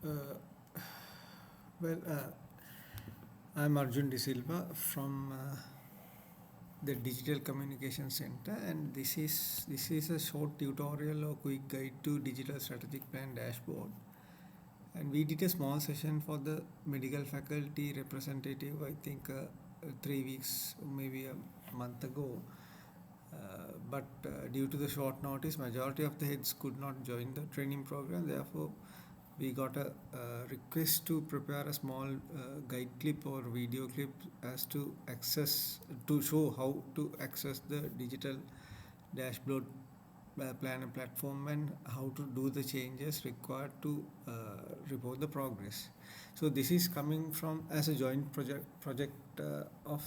Uh, well, I'm Arjun De Silva from the Digital Communication Center, and this is a short tutorial or quick guide to digital strategic plan dashboard. And we did a small session for the medical faculty representative, I think 3 weeks, maybe a month ago. But due to the short notice, majority of the heads could not join the training program. Therefore, we got a request to prepare a small guide clip or video clip as to show how to access the digital dashboard planner platform and how to do the changes required to report the progress. So this is coming from as a joint project of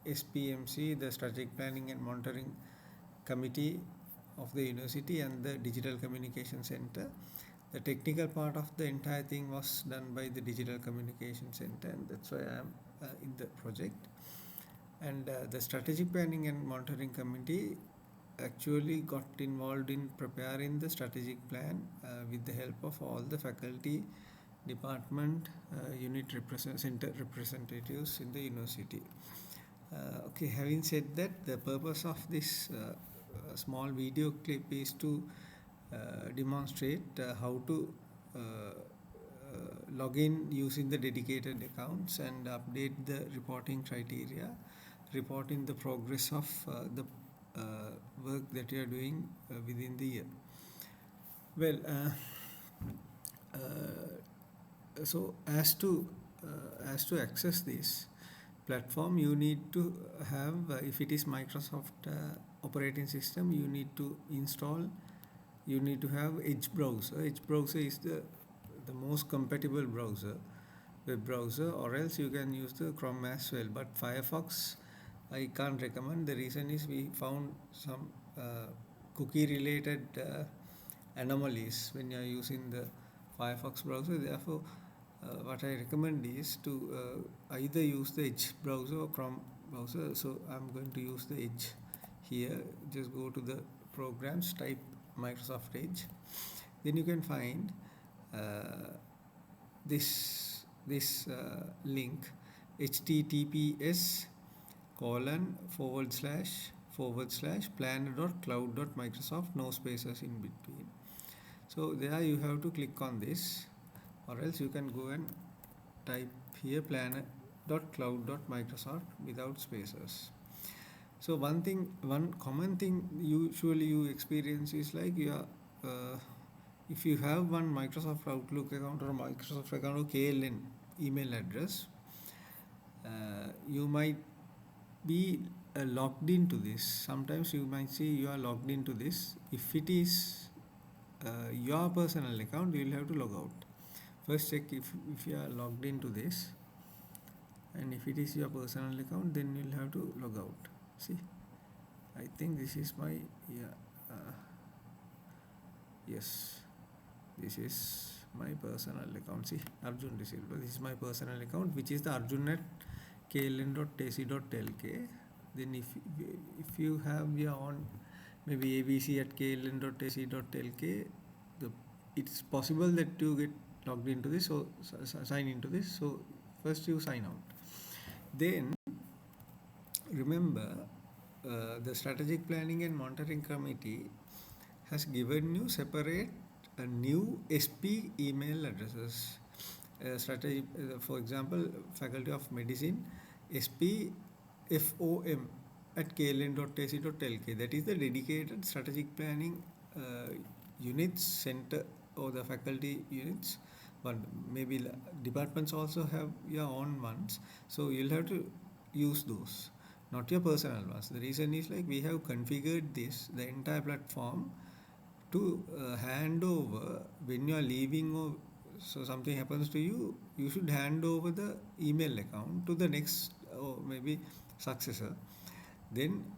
SPMC, the Strategic Planning and Monitoring Committee of the university, and the Digital Communication Center. The technical part of the entire thing was done by the Digital Communication Center, and that's why I am in the project. And the Strategic Planning and Monitoring Committee actually got involved in preparing the strategic plan with the help of all the faculty, department, center representatives in the university. Okay, having said that, the purpose of this small video clip is to demonstrate how to log in using the dedicated accounts and update the reporting criteria, reporting the progress of the work that you are doing within the year. Well, so as to access this platform, you need to have, if it is Microsoft operating system, you need to have Edge browser. Edge browser is the most compatible browser, web browser, or else you can use the Chrome as well. But Firefox, I can't recommend. The reason is we found some cookie related anomalies when you are using the Firefox browser. Therefore, what I recommend is to either use the Edge browser or Chrome browser. So I'm going to use the Edge here. Just go to the programs, type Microsoft Edge. Then you can find this link, https://planner.cloud.microsoft, no spaces in between. So there you have to click on this, or else you can go and type here planner.cloud.microsoft without spaces. So one common thing usually you experience is like if you have one Microsoft Outlook account or Microsoft account or KLN email address, you might be logged into this. Sometimes you might see you are logged into this. If it is your personal account, you will have to log out. First check if you are logged into this, and if it is your personal account, then you will have to log out. See, I think this is my yes, this is my personal account. See, Arjun De Silva, this is my personal account, which is the arjun@kln.ac.lk. Then if you have your own, maybe abc@kln.ac.lk, it's possible that you get logged into this, so sign into this. So first you sign out. Then remember, the Strategic Planning and Monitoring Committee has given you separate new SP email addresses. For example, Faculty of Medicine, SP FoM at kln.ac.lk. That is the dedicated strategic planning units center, or the faculty units. But maybe departments also have your own ones, so you'll have to use those, not your personal ones. The reason is like we have configured the entire platform to hand over when you are leaving, or so something happens to you, you should hand over the email account to the next or maybe successor. Then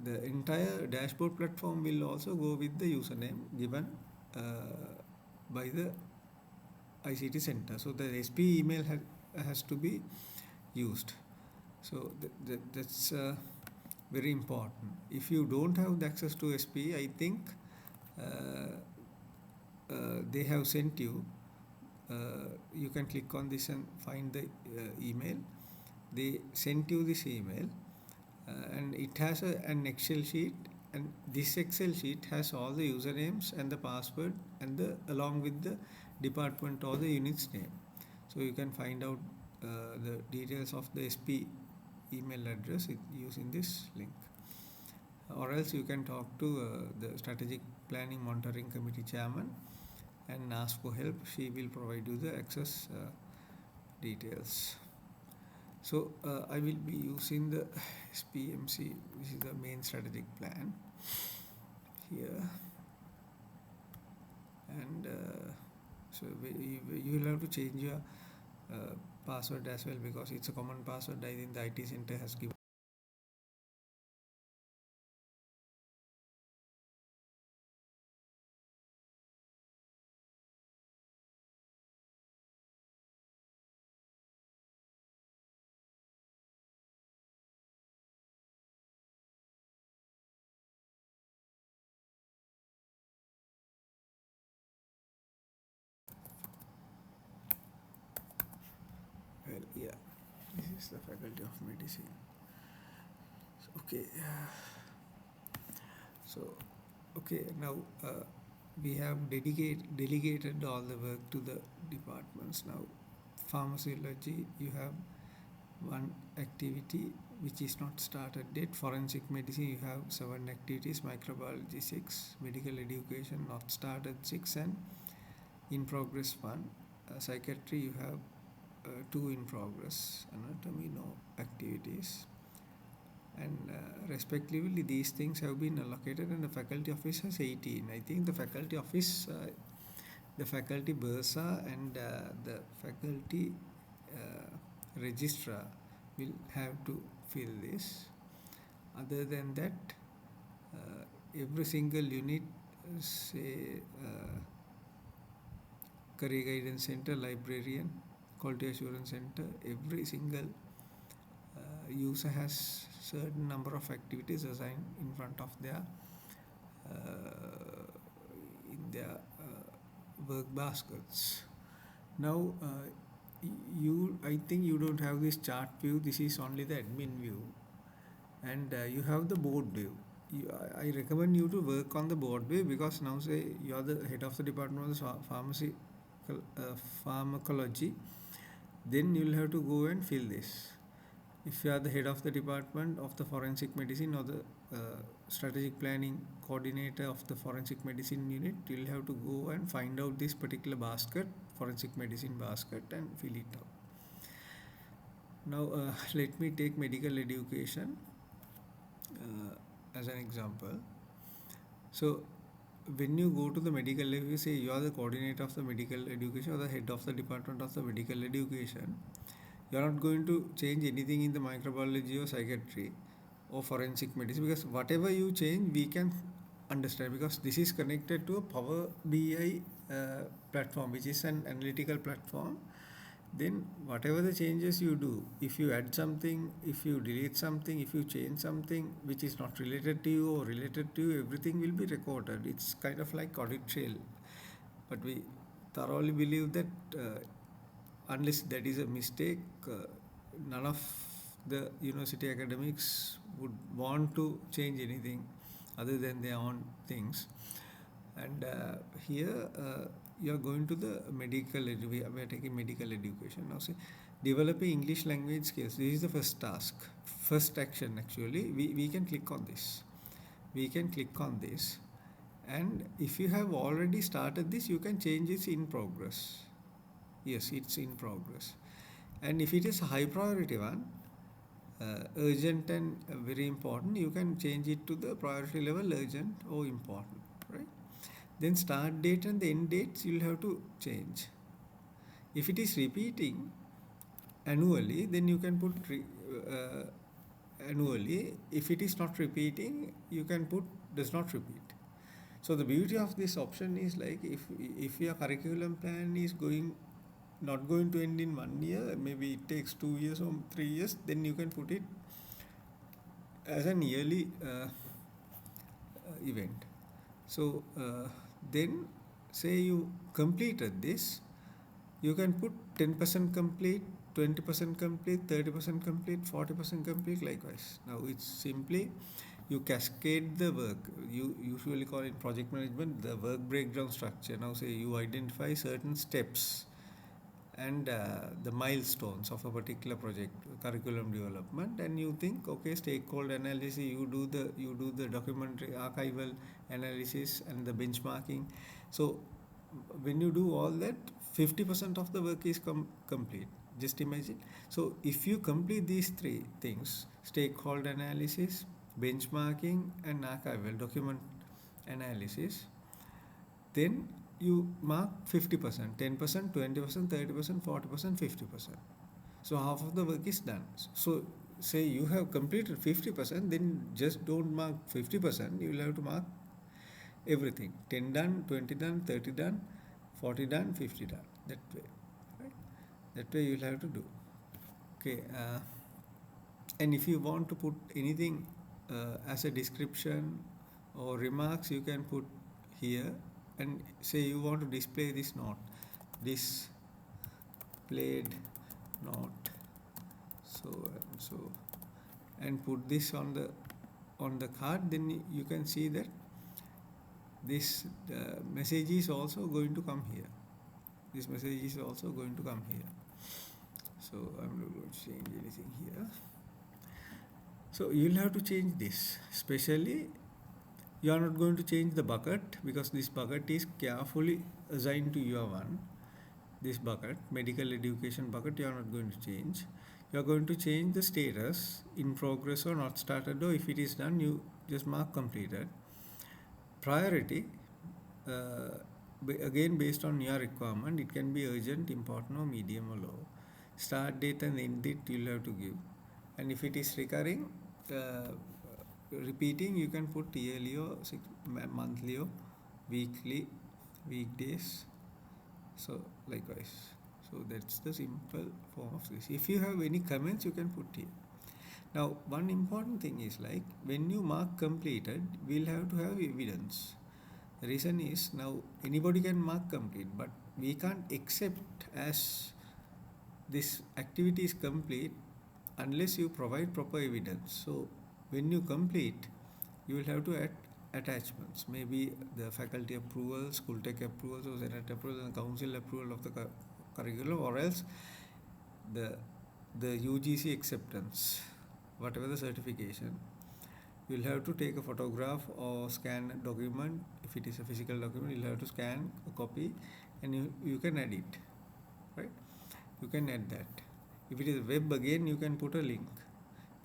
the entire dashboard platform will also go with the username given by the ICT center. So the SP email has to be used. So that's very important. If you don't have the access to SP, I think they have sent you you can click on this and find the email. They sent you this email, and it has an Excel sheet, and this Excel sheet has all the usernames and the password and the along with the department or the unit's name. So you can find out the details of the SP email address using this link. Or else you can talk to the strategic planning monitoring committee chairman and ask for help. She will provide you the access details. So I will be using the SPMC. This is the main strategic plan here, and so you will have to change your password as well, because it's a common password. I think the IT center has given. Well, yeah, this is the Faculty of Medicine. Okay, so okay, now we have delegated all the work to the departments. Now pharmacology, you have one activity which is not started yet. Forensic medicine, you have 7 activities. Microbiology 6. Medical education not started 6, and in progress 1. Psychiatry, you have 2 in progress. Anatomy, no activities, and respectively these things have been allocated, and the faculty office has 18. I think the faculty office, the faculty bursa and the faculty registrar will have to fill this. Other than that, every single unit, say career guidance center, librarian, quality assurance center, every single user has certain number of activities assigned in front of their work baskets. Now I think you don't have this chart view. This is only the admin view, and you have the board view. I recommend you to work on the board view, because now say you are the head of the department of pharmacology, then you will have to go and fill this. If you are the head of the department of the forensic medicine or the strategic planning coordinator of the forensic medicine unit, you will have to go and find out this particular basket, forensic medicine basket, and fill it out. Now let me take medical education as an example. So when you go to the medical level, you say you are the coordinator of the medical education or the head of the department of the medical education. You are not going to change anything in the microbiology or psychiatry or forensic medicine, because whatever you change we can understand, because this is connected to a Power BI platform, which is an analytical platform. Then whatever the changes you do, if you add something, if you delete something, if you change something which is not related to you or related to you, everything will be recorded. It's kind of like audit trail. But we thoroughly believe that unless that is a mistake, none of the university academics would want to change anything other than their own things. And here you are going to the medical, we are taking medical education. Now say developing English language skills. This is the first task, first action actually. We can click on this. We can click on this, and if you have already started this, you can change it in progress. Yes, it's in progress. And if it is a high priority one, urgent and very important, you can change it to the priority level urgent or important, right? Then start date and the end dates you'll have to change. If it is repeating annually, then you can put annually. If it is not repeating, you can put does not repeat. So the beauty of this option is, like, if your curriculum plan is not going to end in 1 year, maybe it takes 2 years or 3 years, then you can put it as an yearly event. So then say you completed this, You can put 10% complete, 20% complete, 30% complete, 40% complete, likewise. Now it's simply you cascade the work. You usually call it project management the work breakdown structure. Now say you identify certain steps and the milestones of a particular project, curriculum development, and you think, okay, stakeholder analysis, you do the documentary archival analysis and the benchmarking. So when you do all that, 50% of the work is complete. Just imagine. So if you complete these three things: stakeholder analysis, benchmarking, and archival document analysis, then you mark 50%, 10%, 20%, 30%, 40%, 50%. So half of the work is done. So say you have completed 50%, then just don't mark 50%, you will have to mark everything. 10 done, 20 done, 30 done, 40 done, 50 done. That way, right? That way you will have to do. Okay. And if you want to put anything as a description or remarks, you can put here, and say you want to display this note, displayed note, so and so, and put this on the card. Then you can see that this message is also going to come here. This message is also going to come here. So I'm not going to change anything here. So you'll have to change this. Especially, you are not going to change the bucket, because this bucket is carefully assigned to your one. This bucket, medical education bucket, you are not going to change. You are going to change the status, in progress or not started, or if it is done, you just mark completed. Priority, again based on your requirement, it can be urgent, important, or medium, or low. Start date and end date you will have to give. And if it is recurring, repeating, you can put yearly or monthly or weekly, weekdays. So likewise. So that's the simple form of this. If you have any comments, you can put here. Now one important thing is, like, when you mark completed, we'll have to have evidence. The reason is, now anybody can mark complete, but we can't accept as this activity is complete unless you provide proper evidence. So when you complete, you will have to add attachments, maybe the faculty approval, school tech approvals, or senate approval, and council approval of the curriculum, or else the UGC acceptance, whatever the certification. You will have to take a photograph or scan a document. If it is a physical document, you will have to scan a copy, and you can add it, right? You can add that. If it is web, again you can put a link,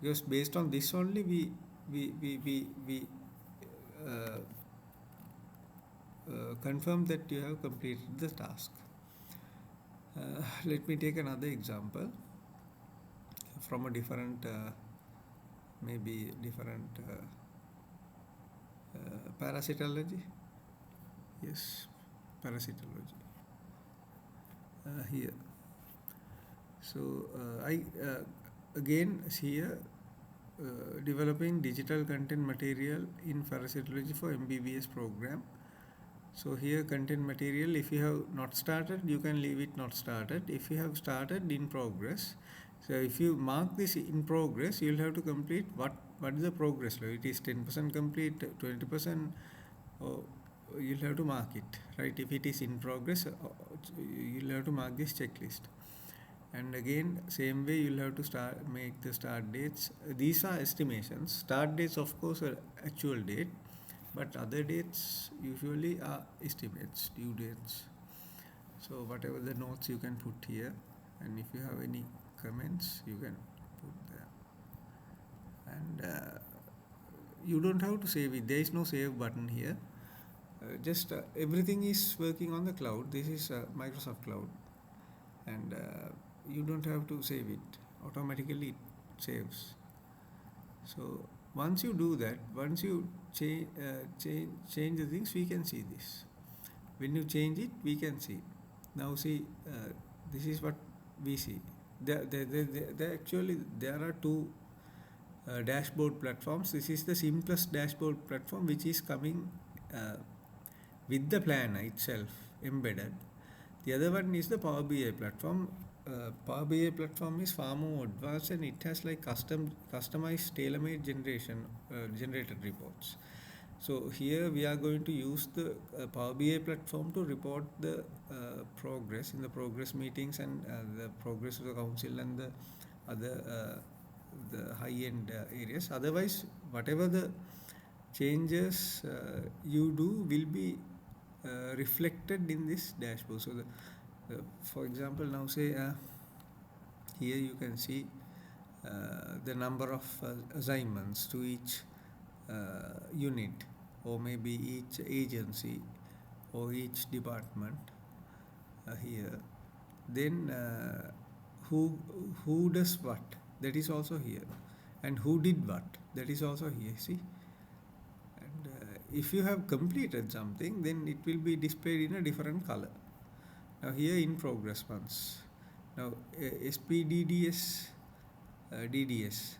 because based on this only we confirm that you have completed the task. Let me take another example from a different maybe different parasitology. Yes, parasitology. Here. So I again here developing digital content material in parasitology for MBBS program. So here content material, if you have not started, you can leave it not started. If you have started, in progress. So if you mark this in progress, you will have to complete what is the progress level. It is 10% complete, 20%, you'll have to mark it, right? If it is in progress, you'll have to mark this checklist. And again, same way, you'll have to make the start dates. These are estimations. Start dates, of course, are actual date, but other dates usually are estimates, due dates. So whatever the notes you can put here, and if you have any comments, you can put there. And you don't have to save it. There is no save button here. Just everything is working on the cloud. This is Microsoft Cloud, and you don't have to save it. Automatically it saves. So once you do that, once you change the things, we can see this. When you change it, we can see. Now see, this is what we see. Actually there are two dashboard platforms. This is the simplest dashboard platform, which is coming with the planner itself embedded. The other one is the Power BI platform. Power BI platform is far more advanced, and it has like customized tailor-made generated reports. So here we are going to use the Power BI platform to report the progress in the progress meetings, and the progress of the council and the other the high-end areas. Otherwise, whatever the changes you do will be reflected in this dashboard. So for example, now say here you can see the number of assignments to each unit, or maybe each agency or each department here. Then who does what, that is also here, and who did what, that is also here. See, and if you have completed something, then it will be displayed in a different color. Now here in progress months, now SPDDS DDS,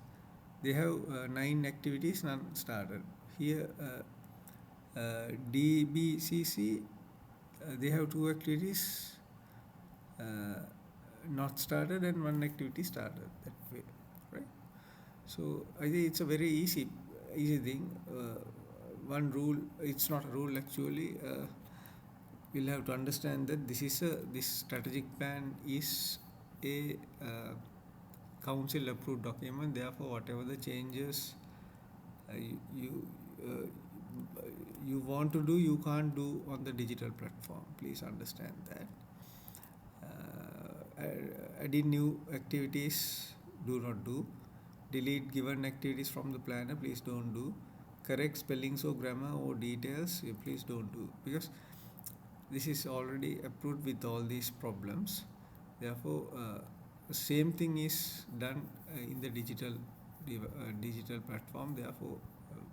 they have 9 activities, none started. Here DBCC, they have 2 activities not started and 1 activity started, that way, right? So I think it's a very easy thing. One rule, it's not a rule actually. We'll have to understand that this strategic plan is a council approved document. Therefore, whatever the changes you want to do, you can't do on the digital platform. Please understand that. Adding new activities, do not do. Delete given activities from the planner, please don't do. Correct spellings or grammar or details, please don't do, because this is already approved with all these problems. Therefore, the same thing is done in the digital platform. Therefore,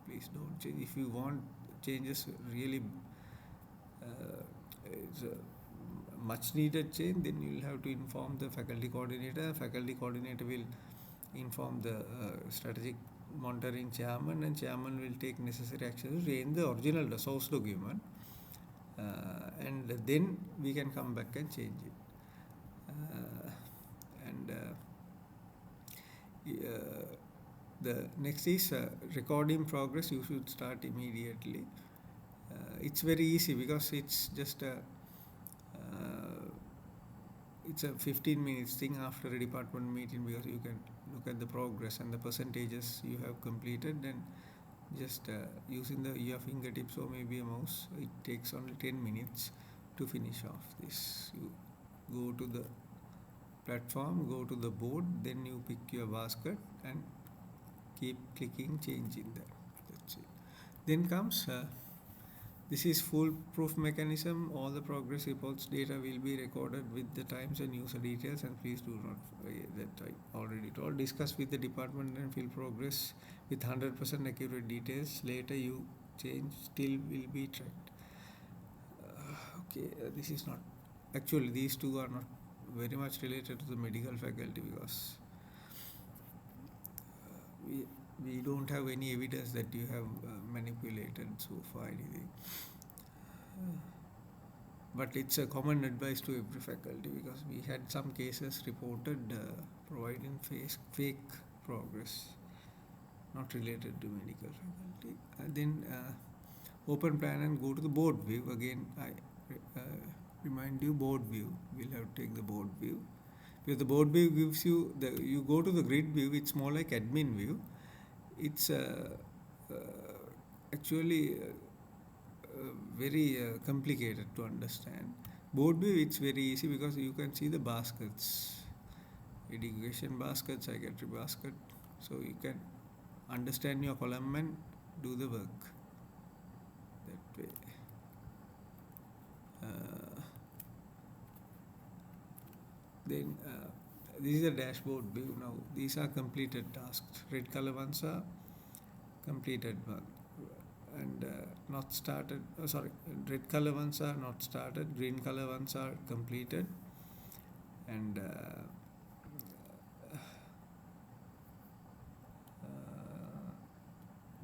please don't change. If you want changes really, it's a much needed change, then you will have to inform the faculty coordinator. Faculty coordinator will inform the strategic monitoring chairman, and chairman will take necessary actions in the original source document, and then we can come back and change it. The next is recording progress. You should start immediately. It's very easy because it's just it's a 15 minutes thing after a department meeting, because you can look at the progress and the percentages you have completed, and just using your fingertips or maybe a mouse, it takes only 10 minutes to finish off this. You go to the platform, go to the board, then you pick your basket and keep clicking change in there. That's it. Then comes this is foolproof mechanism. All the progress reports data will be recorded with the times and user details, and please do not that I already told. Discuss with the department and fill progress with 100% accurate details. Later you change still will be tracked. Okay, this is not actually, these two are not very much related to the medical faculty, because we don't have any evidence that you have manipulated so far anything. But it's a common advice to every faculty, because we had some cases reported providing fake progress not related to medical faculty. Then open plan and go to the board view. Again, I remind you, board view. We'll have to take the board view. Because the board view gives you, you go to the grid view, it's more like admin view. It's actually very complicated to understand. Board view, it's very easy because you can see the baskets. Education baskets, psychiatry basket. So you can understand your column and do the work that way. Then this is a dashboard view. Now these are completed tasks. Red color ones are completed one, and not started. Red color ones are not started. Green color ones are completed, and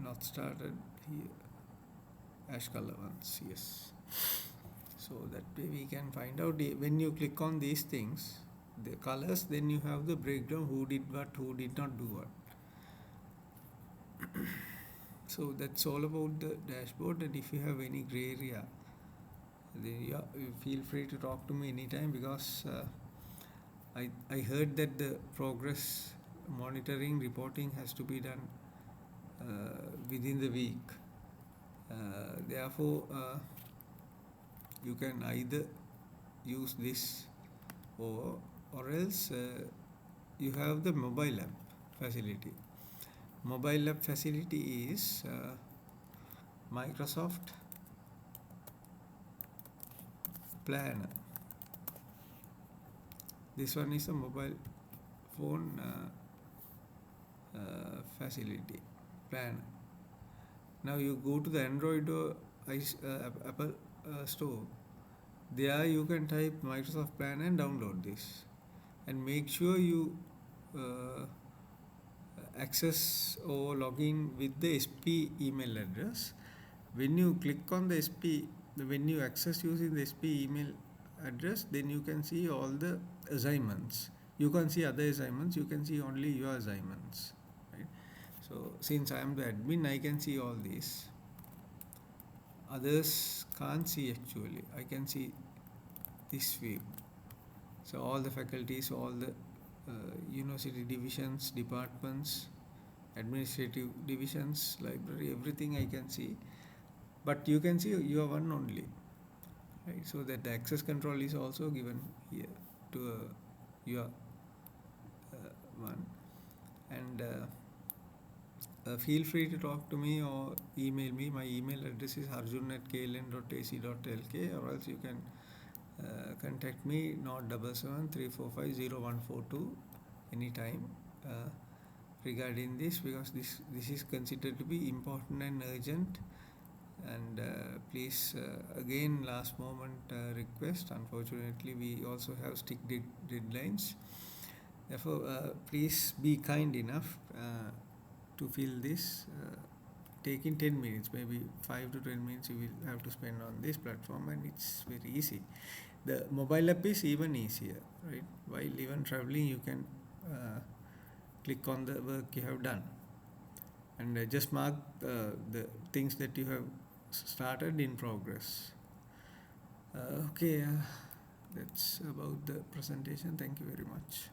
not started here. Ash color ones, yes. So that way we can find out when you click on these things, the colors, then you have the breakdown who did what, who did not do what. So that's all about the dashboard, and if you have any gray area, then you feel free to talk to me anytime, because I heard that the progress monitoring reporting has to be done within the week. Therefore, you can either use this, or else you have the mobile app facility. Mobile app facility is Microsoft Planner. This one is a mobile phone facility planner. Now you go to the Android or Apple store. There you can type Microsoft Planner and download this, and make sure you access or log in with the SP email address. When you click on the SP, when you access using the SP email address, then you can see all the assignments. You can see other assignments, you can see only your assignments, right? So since I am the admin, I can see all these. Others can't see actually. I can see this view. So all the faculties, all the university divisions, departments, administrative divisions, library, everything I can see. But you can see your one only, right? So that the access control is also given here to your one. And feel free to talk to me or email me. My email address is arjun@kln.ac.lk, or else you can contact me 077-345-0142 anytime regarding this, because this is considered to be important and urgent. And please, again, last moment request, unfortunately we also have strict deadlines. Therefore, please be kind enough to fill this. Take in 10 minutes, maybe 5 to 10 minutes you will have to spend on this platform, and it's very easy. The mobile app is even easier, right? While even traveling, you can click on the work you have done, and just mark the things that you have started in progress. Okay, that's about the presentation. Thank you very much.